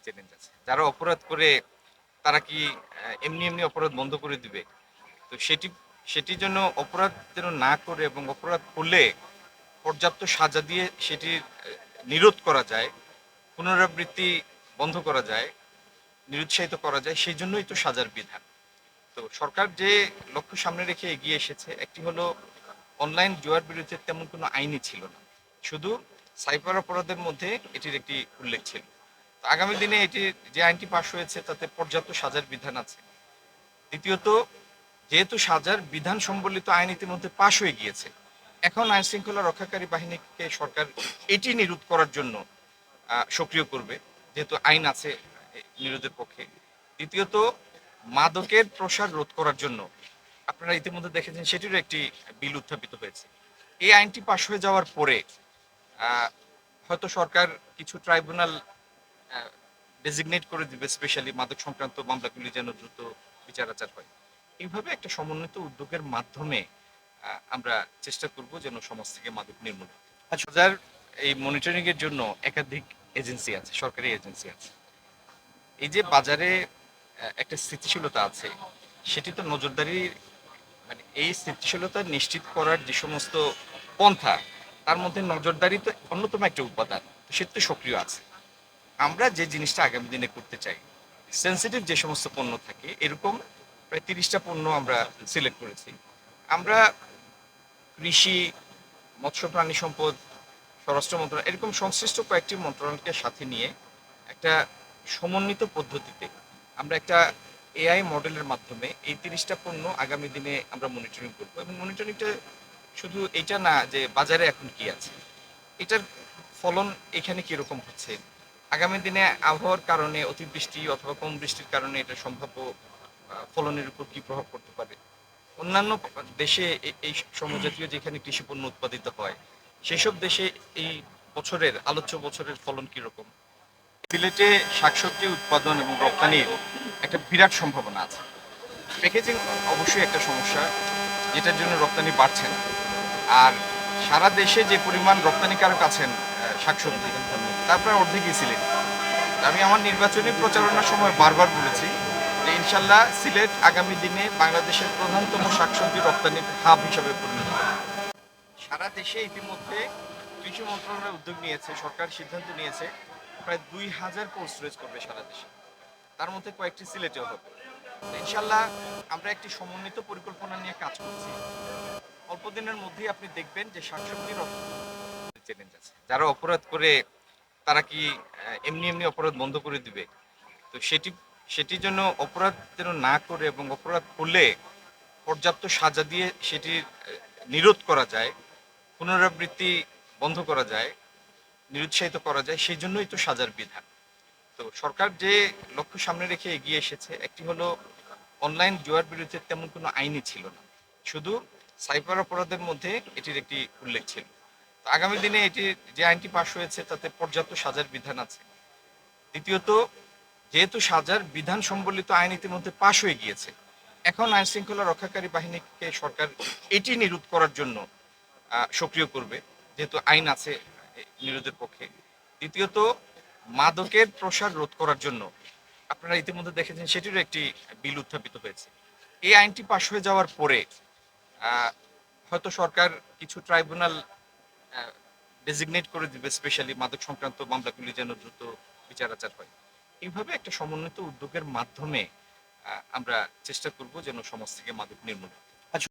Challenge আছে। যারা অপরাধ করে তারা কি এমনি এমনি অপরাধ বন্ধ করে দিবে? তো সেটির জন্য অপরাধ যেন না করে এবং অপরাধ করলে পর্যাপ্ত সাজা দিয়ে সেটির নিরোধ করা যায়, পুনরাবৃত্তি বন্ধ করা যায়, নিরুৎসাহিত করা যায়, সেই জন্যই তো সাজার বিধান। তো সরকার যে লক্ষ্য সামনে রেখে এগিয়ে এসেছে, একটি হলো অনলাইন জুয়ার বিরুদ্ধে তেমন কোনো আইনই ছিল না, শুধু সাইবার অপরাধের মধ্যে এটির একটি উল্লেখ ছিল। তো আগামী দিনে এটি যে আইনটি পাশ হয়েছে তাতে পর্যাপ্ত সাজার বিধান আছে। দ্বিতীয়ত, যেহেতু সাজার বিধান সম্বলিত আইন ইতিমধ্যে পাশ হয়ে গিয়েছে, এখন আইন শৃঙ্খলা রক্ষাকারী বাহিনীকে সরকার এটি নিরোধ করার জন্য সক্রিয় করবে, যেহেতু আইন আছে নিরোধের পক্ষে। দ্বিতীয়ত, মাদকের প্রসার রোধ করার জন্য আপনারা ইতিমধ্যে দেখেছেন সেটিরও একটি বিল উত্থাপিত হয়েছে। এই আইনটি পাশ হয়ে যাওয়ার পরে আহ, হয়তো সরকার কিছু ট্রাইব্যুনাল ডেজিগনেট করে দিবে, স্পেশালি মাদক সংক্রান্ত মামলাগুলি যেন দ্রুত বিচার আচার হয়। এইভাবে একটা সমন্বিত উদ্যোগের মাধ্যমে আমরা চেষ্টা করব যেন সমাজ থেকে মাদক নির্মূল হয়। আচ্ছা, বাজার এই মনিটরিং এর জন্য একাধিক এজেন্সি আছে, সরকারি এজেন্সি আছে। এই যে বাজারে একটা স্থিতিশীলতা আছে, সেটি তো নজরদারি, মানে এই স্থিতিশীলতা নিশ্চিত করার যে সমস্ত পন্থা, তার মধ্যে নজরদারি তো অন্যতম একটা উপাদান, তো সেটা তো সক্রিয় আছে। আমরা যে জিনিসটা আগামী দিনে করতে চাই, সেন্সিটিভ যে সমস্ত পণ্য থাকে, এরকম প্রায় 30টা পণ্য আমরা সিলেক্ট করেছি। আমরা কৃষি, মৎস্য প্রাণী সম্পদ, স্বরাষ্ট্র মন্ত্রণালয়, এরকম সংশ্লিষ্ট কয়েকটি মন্ত্রণালয়কে সাথে নিয়ে একটা সমন্বিত পদ্ধতিতে আমরা একটা এআই মডেলের মাধ্যমে এই 30টা পণ্য আগামী দিনে আমরা মনিটরিং করবো। এবং মনিটরিংটা শুধু এটা না যে বাজারে এখন কি আছে, এটার ফলন এখানে কিরকম হচ্ছে, আগামী দিনে আবহাওয়ার কারণে অতিবৃষ্টি অথবা কম বৃষ্টির কারণে এটা সম্ভাব্য ফলনের উপর কি প্রভাব পড়তে পারে। অন্যান্য দেশে এই সমজাতীয় যেখানে কৃষি পণ্য উৎপাদিত হয়, সেসব দেশে এই বছরের আলোচ্য বছরের ফলন কিরকম। সিলেটে শাকসবজি উৎপাদন এবং রপ্তানির একটা বিরাট সম্ভাবনা আছে। প্যাকেজিং অবশ্যই একটা সমস্যা, যেটার জন্য রপ্তানি বাড়ছে না। আর সারা দেশে যে পরিমাণ রপ্তানিকারক আছেন শাকসবজি, তার প্রায় অর্ধেকই সিলেট। আমি আমার নির্বাচনী প্রচারণার সময় বারবার বলেছি যে ইনশাল্লাহ সিলেট আগামী দিনে বাংলাদেশের প্রধানতম শাকসবজি রপ্তানির হাব হিসাবে পরিণত হবে। সারা দেশে ইতিমধ্যে কৃষি মন্ত্রণালয় উদ্যোগ নিয়েছে, সরকার সিদ্ধান্ত নিয়েছে প্রায় 2000 কোল্ড স্টোরেজ করবে সারা দেশে, তার মধ্যে কয়েকটি সিলেটেও হবে। ইনশাল্লাহ আমরা একটি সমন্বিত পরিকল্পনা নিয়ে কাজ করছি। অল্প দিনের মধ্যেই আপনি দেখবেন যে শাকসবজির চ্যালেঞ্জ আছে। যারা অপরাধ করে তারা কি এমনি এমনি অপরাধ বন্ধ করে দিবে? তো সেটির জন্য অপরাধ যেন না করে এবং অপরাধ করলে পর্যাপ্ত সাজা দিয়ে সেটির নিরোধ করা যায়, পুনরাবৃত্তি বন্ধ করা যায়, নিরুৎসাহিত করা যায়, সেই জন্যই তো সাজার বিধান। তো সরকার যে লক্ষ্য সামনে রেখে এগিয়ে এসেছে, একটি হলো অনলাইন জুয়ার বিরুদ্ধে তেমন কোনো আইনই ছিল না, শুধু সাইবার অপরাধের মধ্যে এটির একটি উল্লেখ ছিল। তো আগামী দিনে এটি যে আইনটি পাশ হয়েছে তাতে পর্যাপ্ত সাজার বিধান আছে। দ্বিতীয়ত, যেহেতু সাজার বিধান সম্বলিত আইন ইতিমধ্যে পাশ হয়ে গিয়েছে, এখন আইন শৃঙ্খলা রক্ষাকারী বাহিনীকে সরকার এটি নিরোধ করার জন্য সক্রিয় করবে, যেহেতু আইন আছে নিরোধের পক্ষে। দ্বিতীয়ত, মাদকের প্রসার রোধ করার জন্য আপনারা ইতিমধ্যে দেখেছেন সেটিরও একটি বিল উত্থাপিত হয়েছে। এই আইনটি পাশ হয়ে যাওয়ার পরে আহ, হয়তো সরকার কিছু ট্রাইব্যুনাল ডেজিগনেট করে দিবে, স্পেশালি মাদক সংক্রান্ত মামলাগুলি যেন দ্রুত বিচার আচার হয়। এইভাবে একটা সমন্বিত উদ্যোগের মাধ্যমে আমরা চেষ্টা করব যেন সমাজ থেকে মাদক নির্মূল হয়।